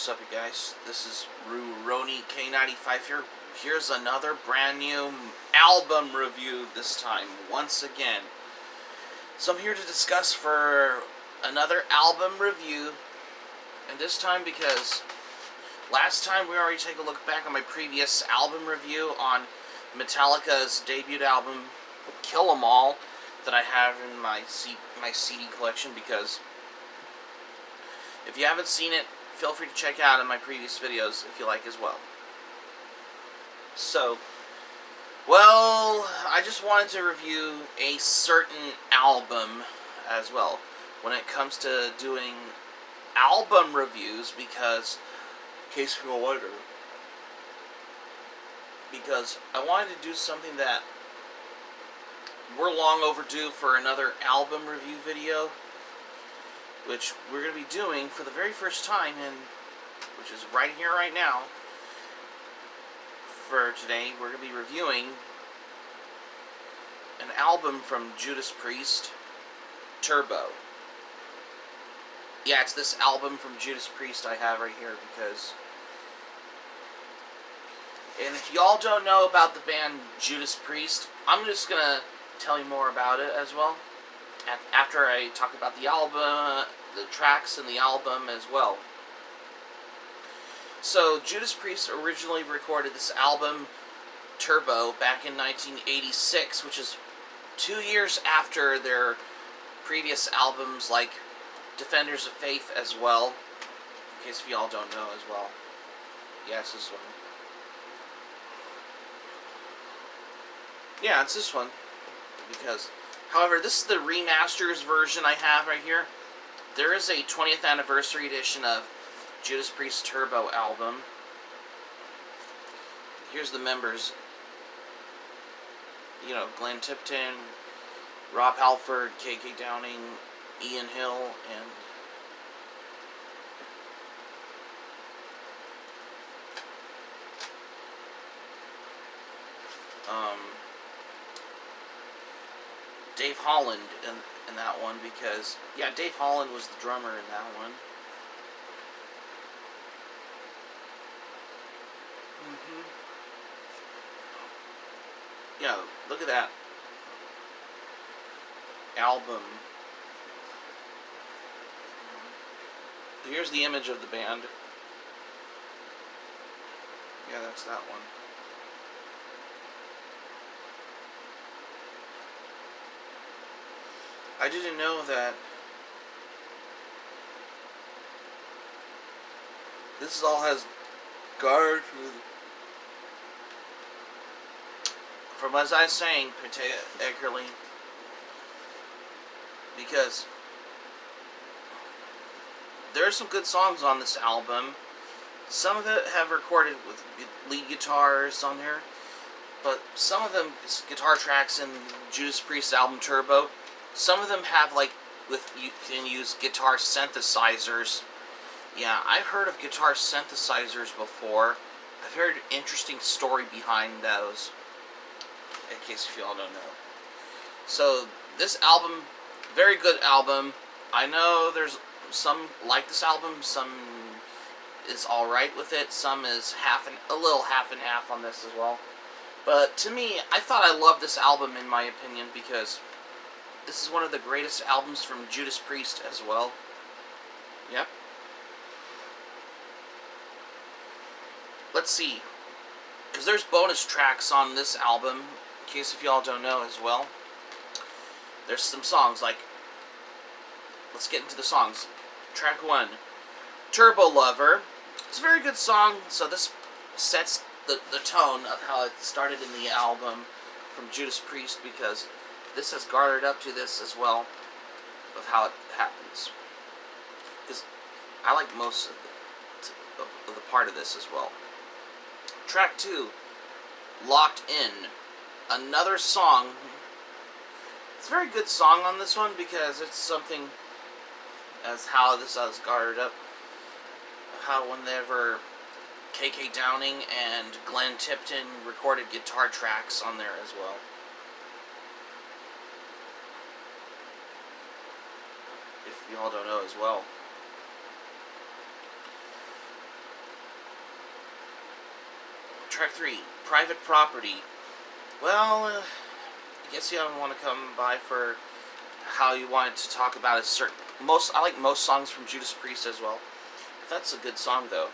What's up, you guys? This is Roni K95 here. Here's another brand new album review this time, once again. So I'm here to discuss for another album review, and this time because last time we already take a look back on my previous album review on Metallica's debut album, Kill 'Em All, that I have in my CD collection, because if you haven't seen it, feel free to check out in my previous videos if you like as well. So, well, I just wanted to review a certain album as well when it comes to doing album reviews, because, in case you're wondering, because I wanted to do something that we're long overdue for, another album review video, which we're going to be doing for the very first time, which is right here, right now. For today, we're going to be reviewing an album from Judas Priest, Turbo. Yeah, it's this album from Judas Priest I have right here, because... And if y'all don't know about the band Judas Priest, I'm just going to tell you more about it as well, after I talk about the album, the tracks in the album as well. So, Judas Priest originally recorded this album, Turbo, back in 1986, which is 2 years after their previous albums like Defenders of Faith as well, in case if y'all don't know as well. Yeah, it's this one. Yeah, it's this one. Because, however, this is the remasters version I have right here. There is a 20th anniversary edition of Judas Priest Turbo album. Here's the members. You know, Glenn Tipton, Rob Halford, K.K. Downing, Ian Hill, and Dave Holland in that one, because, yeah, Dave Holland was the drummer in that one. Yeah, look at that album. Here's the image of the band. Yeah, that's that one. I didn't know that this all has guard from, as I was saying, particularly because there are some good songs on this album. Some of it have recorded with lead guitars on there, but some of them is guitar tracks in Judas Priest album Turbo. Some of them have, like, you can use guitar synthesizers. Yeah, I've heard of guitar synthesizers before. I've heard an interesting story behind those, in case if y'all don't know. So, this album, very good album. I know there's some like this album, some is alright with it, some is a little half and half on this as well. But to me, I thought I loved this album, in my opinion, because this is one of the greatest albums from Judas Priest as well. Yep. Let's see, because there's bonus tracks on this album, in case if y'all don't know as well. There's some songs, like, let's get into the songs. Track 1, Turbo Lover. It's a very good song, so this sets the tone of how it started in the album from Judas Priest, because this has garnered up to this as well, of how it happens. Because I like most of the part of this as well. Track 2, Locked In. Another song. It's a very good song on this one, because it's something as how this has garnered up. How whenever K.K. Downing and Glenn Tipton recorded guitar tracks on there as well. If y'all don't know as well. Track 3, Private Property. Well, I guess you don't want to come by for how you wanted to talk about a certain... I like most songs from Judas Priest as well. That's a good song, though.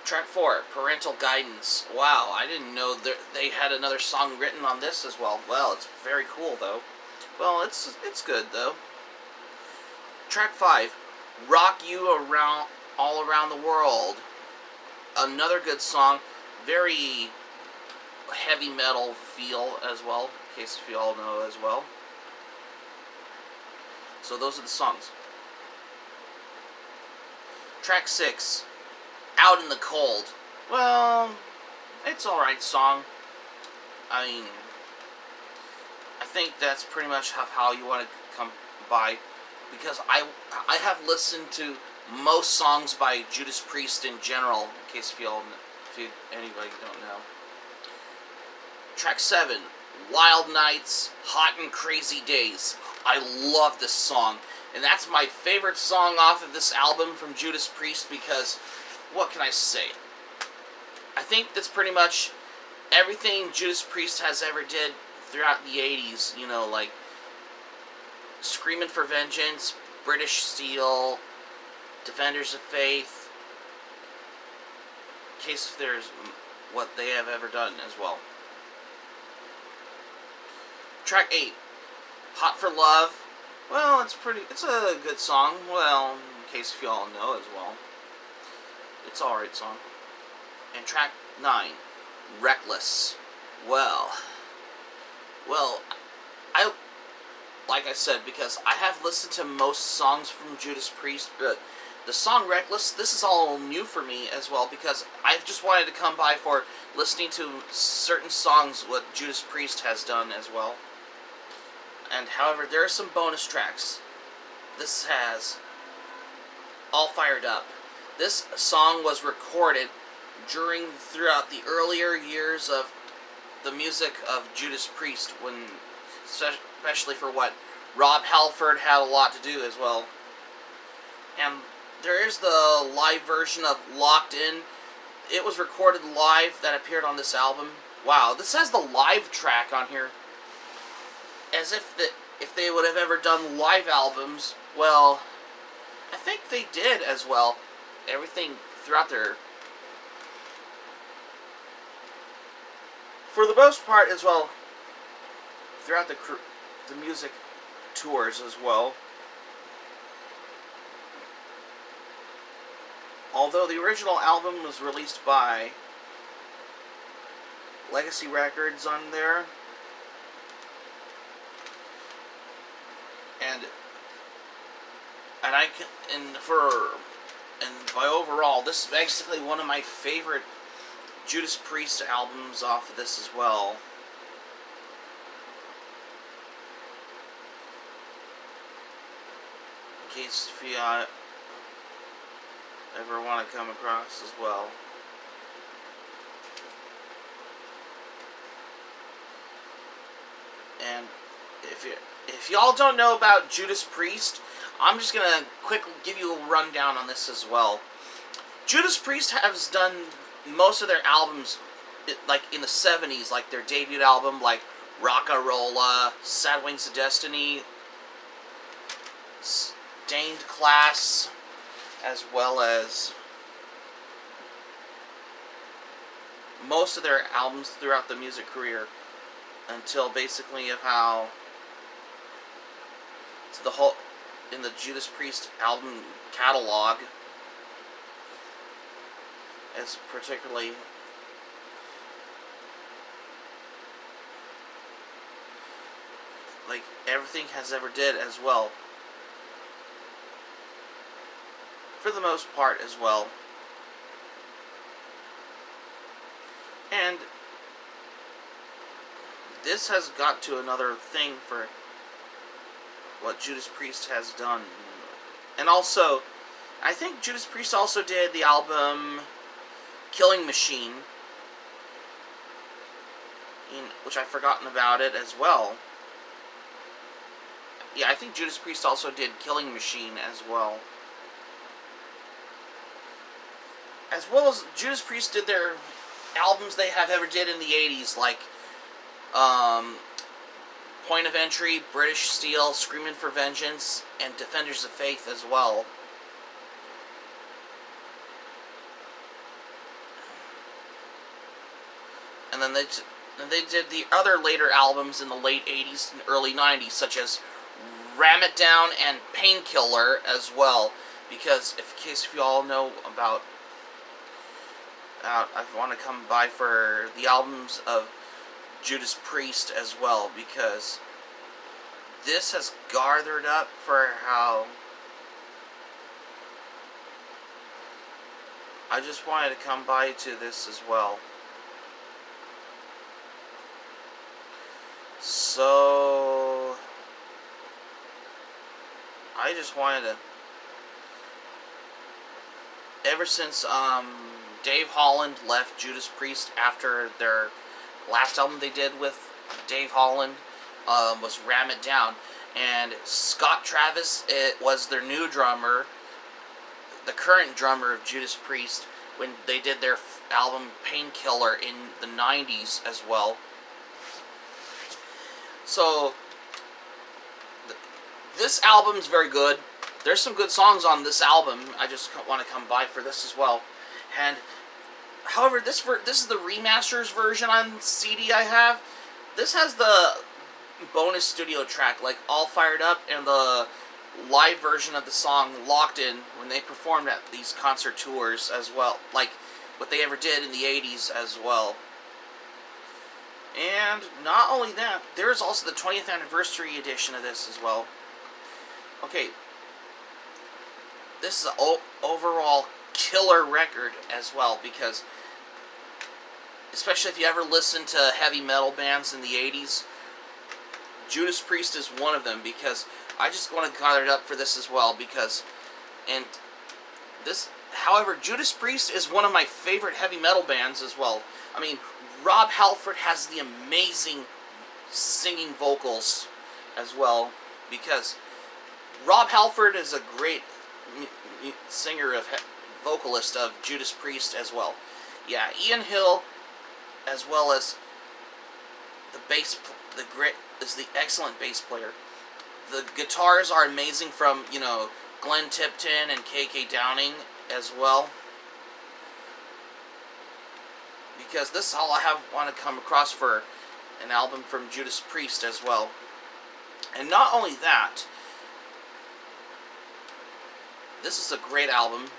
Track 4, Parental Guidance. Wow, I didn't know they had another song written on this as well. Well, it's very cool, though. Well, it's good, though. Track 5, Rock You Around All Around the World. Another good song. Very heavy metal feel as well, in case if you all know as well. So those are the songs. Track 6, Out in the Cold. Well, it's alright song. I mean, I think that's pretty much how you want to come by, because I have listened to most songs by Judas Priest in general, in case if anybody don't know. Track 7, Wild Nights, Hot and Crazy Days. I love this song, and that's my favorite song off of this album from Judas Priest, because, what can I say? I think that's pretty much everything Judas Priest has ever did throughout the 80s, you know, like Screaming for Vengeance, British Steel, Defenders of Faith, in case if there's what they have ever done as well. Track 8, Hot for Love. Well, it's a good song. Well, in case if you all know as well. It's an alright song. And track 9, Reckless. Well, like I said, because I have listened to most songs from Judas Priest, but the song Reckless, this is all new for me as well, because I just wanted to come by for listening to certain songs what Judas Priest has done as well. And however, there are some bonus tracks. This has All Fired Up. This song was recorded throughout the earlier years of the music of Judas Priest, when, especially for what Rob Halford had a lot to do as well. And there is the live version of Locked In. It was recorded live that appeared on this album. Wow, this has the live track on here. As if they would have ever done live albums. Well, I think they did as well. Everything throughout their... For the most part as well, throughout the music tours as well. Although the original album was released by Legacy Records on there. And by overall, this is basically one of my favorite Judas Priest albums off of this as well. In case if you ever want to come across as well. And if y'all don't know about Judas Priest, I'm just gonna quickly give you a rundown on this as well. Judas Priest has done most of their albums like in the 70s, like their debut album, like Rock-a-Rolla, Sad Wings of Destiny, Stained Class, as well as most of their albums throughout the music career, until basically of how the whole in the Judas Priest album catalog, as particularly like everything has ever did as well, for the most part as well. And this has got to another thing for what Judas Priest has done. And also, I think Judas Priest also did the album Killing Machine, which I've forgotten about it as well. Yeah, I think Judas Priest also did Killing Machine as well. As well as Judas Priest did their albums they have ever did in the 80s, like um, Point of Entry, British Steel, Screaming for Vengeance, and Defenders of Faith as well. And then they did the other later albums in the late 80s and early 90s, such as Ram It Down and Painkiller as well. Because, in case if you all know about, I want to come by for the albums of Judas Priest as well, because this has gathered up for how I just wanted to come by to this as well. So I just wanted to, ever since Dave Holland left Judas Priest after their last album they did with Dave Holland was Ram It Down, and Scott Travis, it was their new drummer, the current drummer of Judas Priest, when they did their album Painkiller in the 90s as well. So this album's very good. There's some good songs on this album. I just want to come by for this as well. And however, this is the remasters version on CD I have. This has the bonus studio track, like, all fired up, and the live version of the song locked in when they performed at these concert tours as well, like what they ever did in the 80s as well. And not only that, there's also the 20th anniversary edition of this as well. Okay, this is an overall killer record as well, because especially if you ever listen to heavy metal bands in the 80s, Judas Priest is one of them, because I just want to gather it up for this as well, because, and this, however, Judas Priest is one of my favorite heavy metal bands as well. I mean, Rob Halford has the amazing singing vocals as well, because Rob Halford is a great singer of vocalist of Judas Priest as well. Yeah, Ian Hill, as well as the excellent bass player. The guitars are amazing from, Glenn Tipton and K.K. Downing as well. Because this is all I want to come across for an album from Judas Priest as well. And not only that, this is a great album.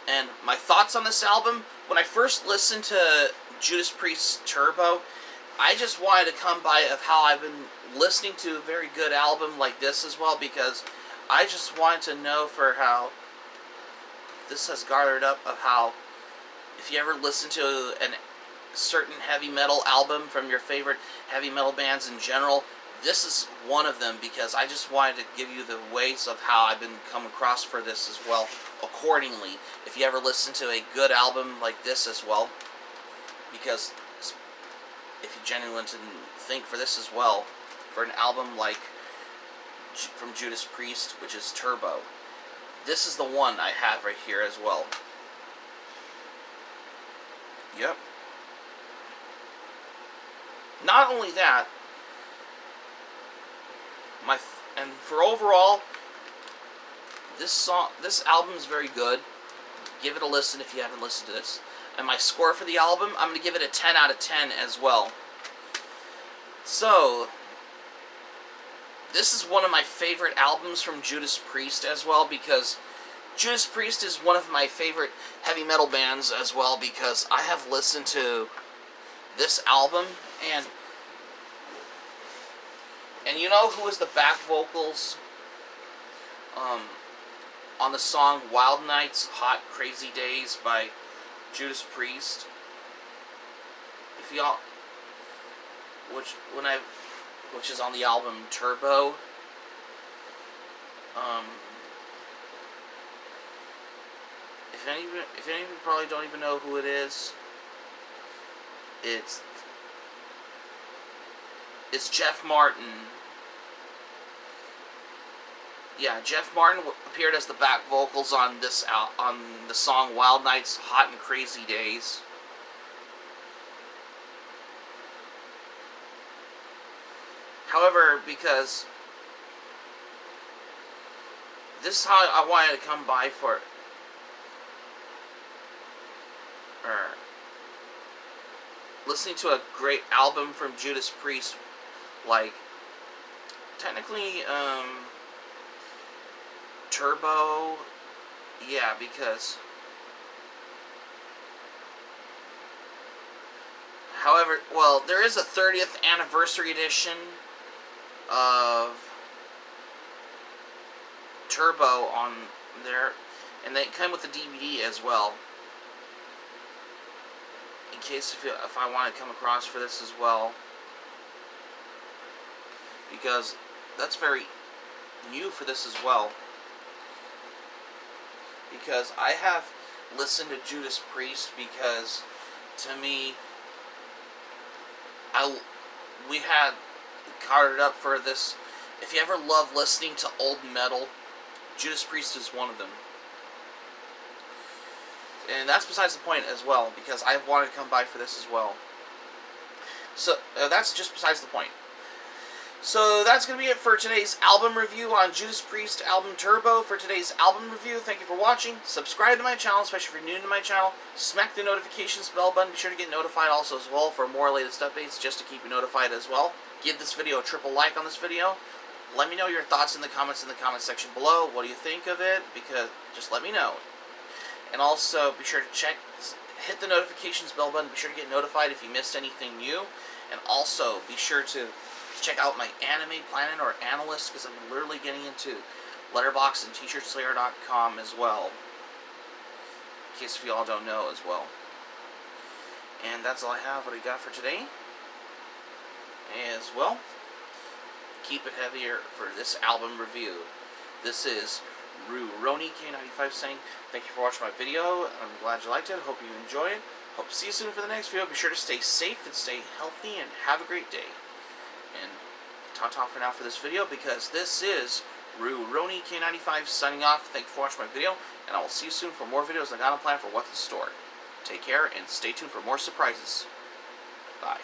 And my thoughts on this album, when I first listened to Judas Priest's Turbo, I just wanted to come by of how I've been listening to a very good album like this as well, because I just wanted to know for how this has garnered up of how, if you ever listen to a certain heavy metal album from your favorite heavy metal bands in general, this is one of them, because I just wanted to give you the ways of how I've been come across for this as well, accordingly, if you ever listen to a good album like this as well, because if you genuinely think for this as well, for an album like from Judas Priest, which is Turbo, this is the one I have right here as well. Yep. Not only that, and for overall, this album is very good. Give it a listen if you haven't listened to this. And my score for the album, I'm going to give it a 10 out of 10 as well. So, this is one of my favorite albums from Judas Priest as well, because Judas Priest is one of my favorite heavy metal bands as well, because I have listened to this album, and you know who was the back vocals on the song Wild Nights, Hot Crazy Days by Judas Priest? If y'all, which is on the album Turbo. If any of you probably don't even know who it is, it's Jeff Martin. Yeah, Jeff Martin appeared as the back vocals on this on the song Wild Nights, Hot and Crazy Days. However, because this is how I wanted to come by for, or listening to a great album from Judas Priest, like technically Turbo, yeah, because however, well, there is a 30th anniversary edition of Turbo on there, and they come with the DVD as well. In case if I want to come across for this as well, because that's very new for this as well. Because I have listened to Judas Priest, because to me, we had carded up for this. If you ever love listening to old metal, Judas Priest is one of them. And that's besides the point as well, because I've wanted to come by for this as well. So, that's just besides the point. So, that's going to be it for today's album review on Judas Priest album Turbo. For today's album review, thank you for watching. Subscribe to my channel, especially if you're new to my channel. Smack the notifications bell button. Be sure to get notified also as well for more latest updates, just to keep you notified as well. Give this video a triple like on this video. Let me know your thoughts in the comments section below. What do you think of it? Because just let me know. And also, be sure to hit the notifications bell button. Be sure to get notified if you missed anything new. And also, be sure to check out my Anime Planet or Analyst, because I'm literally getting into Letterboxd and T-shirtslayer.com as well. In case if you all don't know as well. And that's all I have. What I got for today. As well, keep it heavier for this album review. This is Roni K95 saying thank you for watching my video. I'm glad you liked it. Hope you enjoy it. Hope to see you soon for the next video. Be sure to stay safe and stay healthy and have a great day. And ta-ta for now for this video, because this is Roni K95 signing off. Thank you for watching my video, and I will see you soon for more videos I got on plan for what's in store. Take care and stay tuned for more surprises. Bye.